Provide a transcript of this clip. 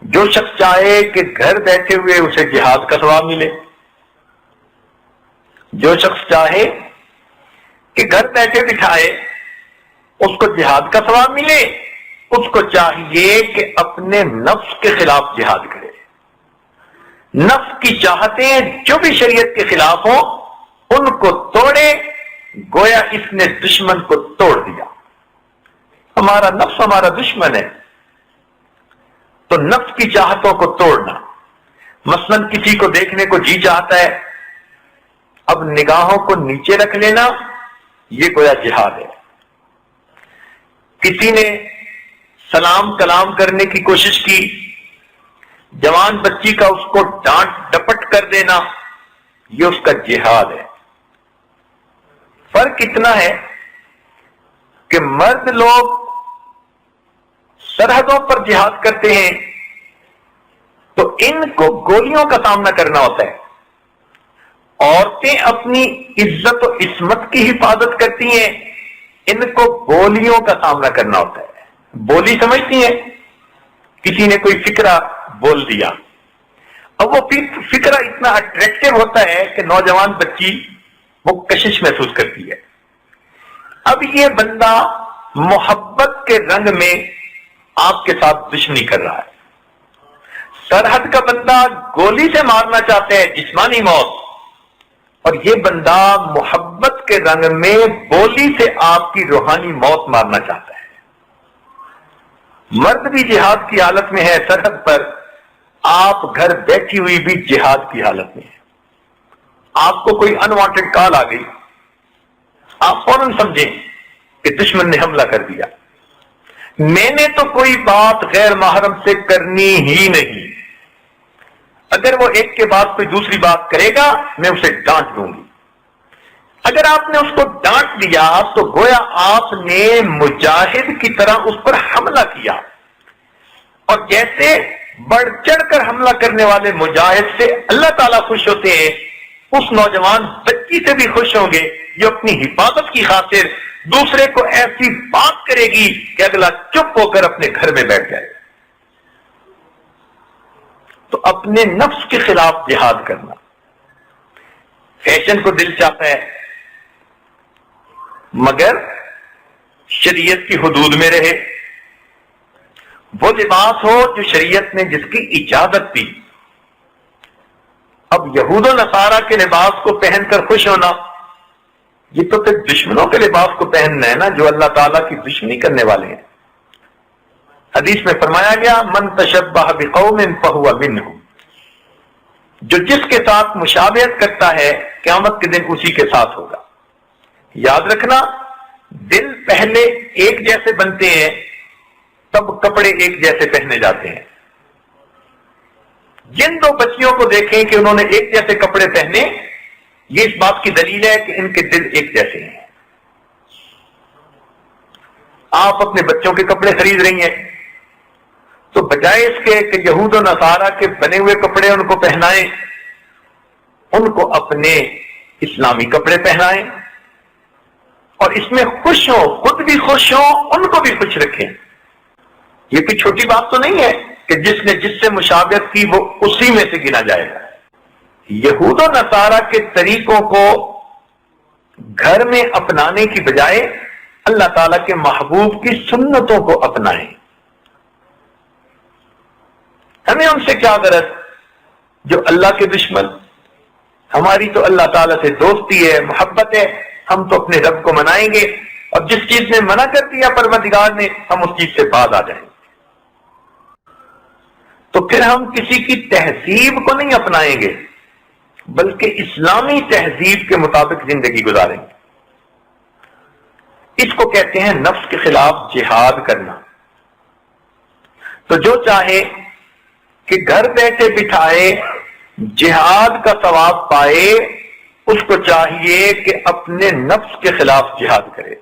جو شخص چاہے کہ گھر بیٹھے ہوئے اسے جہاد کا ثواب ملے، جو شخص چاہے کہ گھر بیٹھے بٹھائے اس کو جہاد کا ثواب ملے، اس کو چاہیے کہ اپنے نفس کے خلاف جہاد کرے۔ نفس کی چاہتیں جو بھی شریعت کے خلاف ہوں ان کو توڑے، گویا اس نے دشمن کو توڑ دیا۔ ہمارا نفس ہمارا دشمن ہے، تو نفس کی چاہتوں کو توڑنا، مثلا کسی کو دیکھنے کو جی چاہتا ہے، اب نگاہوں کو نیچے رکھ لینا، یہ گویا جہاد ہے۔ کسی نے سلام کلام کرنے کی کوشش کی، جوان بچی کا اس کو ڈانٹ ڈپٹ کر دینا، یہ اس کا جہاد ہے۔ فرق اتنا ہے کہ مرد لوگ سرحدوں پر جہاد کرتے ہیں تو ان کو گولیوں کا سامنا کرنا ہوتا ہے، عورتیں اپنی عزت و عصمت کی حفاظت کرتی ہیں، ان کو گولیوں کا سامنا کرنا ہوتا ہے۔ بولی سمجھتی ہیں، کسی نے کوئی فکرہ بول دیا، اب وہ فکرہ اتنا اٹریکٹیو ہوتا ہے کہ نوجوان بچی وہ کشش محسوس کرتی ہے۔ اب یہ بندہ محبت کے رنگ میں آپ کے ساتھ دشمنی کر رہا ہے، سرحد کا بندہ گولی سے مارنا چاہتے ہیں، جسمانی موت، اور یہ بندہ محبت کے رنگ میں بولی سے آپ کی روحانی موت مارنا چاہتا ہے۔ مرد بھی جہاد کی حالت میں ہے سرحد پر، آپ گھر بیٹھی ہوئی بھی جہاد کی حالت میں ہے۔ آپ کو کوئی انوانٹڈ کال آ گئی، آپ فوراً سمجھیں کہ دشمن نے حملہ کر دیا۔ میں نے تو کوئی بات غیر محرم سے کرنی ہی نہیں، اگر وہ ایک کے بعد کوئی دوسری بات کرے گا میں اسے ڈانٹ دوں گی۔ اگر آپ نے اس کو ڈانٹ دیا تو گویا آپ نے مجاہد کی طرح اس پر حملہ کیا، اور جیسے بڑھ چڑھ کر حملہ کرنے والے مجاہد سے اللہ تعالیٰ خوش ہوتے ہیں، اس نوجوان بچی سے بھی خوش ہوں گے جو اپنی حفاظت کی خاطر دوسرے کو ایسی بات کرے گی کہ اگلا چپ ہو کر اپنے گھر میں بیٹھ جائے۔ تو اپنے نفس کے خلاف جہاد کرنا، فیشن کو دل چاہتا ہے مگر شریعت کی حدود میں رہے، وہ لباس ہو جو شریعت نے جس کی اجازت دی۔ اب یہود و نصارہ کے لباس کو پہن کر خوش ہونا، یہ تو پھر دشمنوں کے لباس کو پہننا ہے نا، جو اللہ تعالیٰ کی دشمنی کرنے والے ہیں۔ حدیث میں فرمایا گیا من تشبہ بقوم فہو منہم، جو جس کے ساتھ مشابہت کرتا ہے قیامت کے دن اسی کے ساتھ ہوگا۔ یاد رکھنا، دل پہلے ایک جیسے بنتے ہیں تب کپڑے ایک جیسے پہنے جاتے ہیں۔ جن دو بچیوں کو دیکھیں کہ انہوں نے ایک جیسے کپڑے پہنے، یہ اس بات کی دلیل ہے کہ ان کے دل ایک جیسے ہیں۔ آپ اپنے بچوں کے کپڑے خرید رہی ہیں تو بجائے اس کے کہ یہود و نصارہ کے بنے ہوئے کپڑے ان کو پہنائیں، ان کو اپنے اسلامی کپڑے پہنائیں اور اس میں خوش ہوں، خود بھی خوش ہوں، ان کو بھی خوش رکھیں۔ یہ کوئی چھوٹی بات تو نہیں ہے کہ جس نے جس سے مشابہت کی وہ اسی میں سے گنا جائے گا۔ یہود و نصارہ کے طریقوں کو گھر میں اپنانے کی بجائے اللہ تعالیٰ کے محبوب کی سنتوں کو اپنائیں۔ ہمیں ان سے کیا غرض جو اللہ کے دشمن، ہماری تو اللہ تعالیٰ سے دوستی ہے، محبت ہے، ہم تو اپنے رب کو منائیں گے، اور جس چیز نے منع کر دیا پروردگار نے ہم اس چیز سے باز آ جائیں گے۔ تو پھر ہم کسی کی تہذیب کو نہیں اپنائیں گے بلکہ اسلامی تہذیب کے مطابق زندگی گزاریں گے۔ اس کو کہتے ہیں نفس کے خلاف جہاد کرنا۔ تو جو چاہے کہ گھر بیٹھے بٹھائے جہاد کا ثواب پائے، اس کو چاہیے کہ اپنے نفس کے خلاف جہاد کرے۔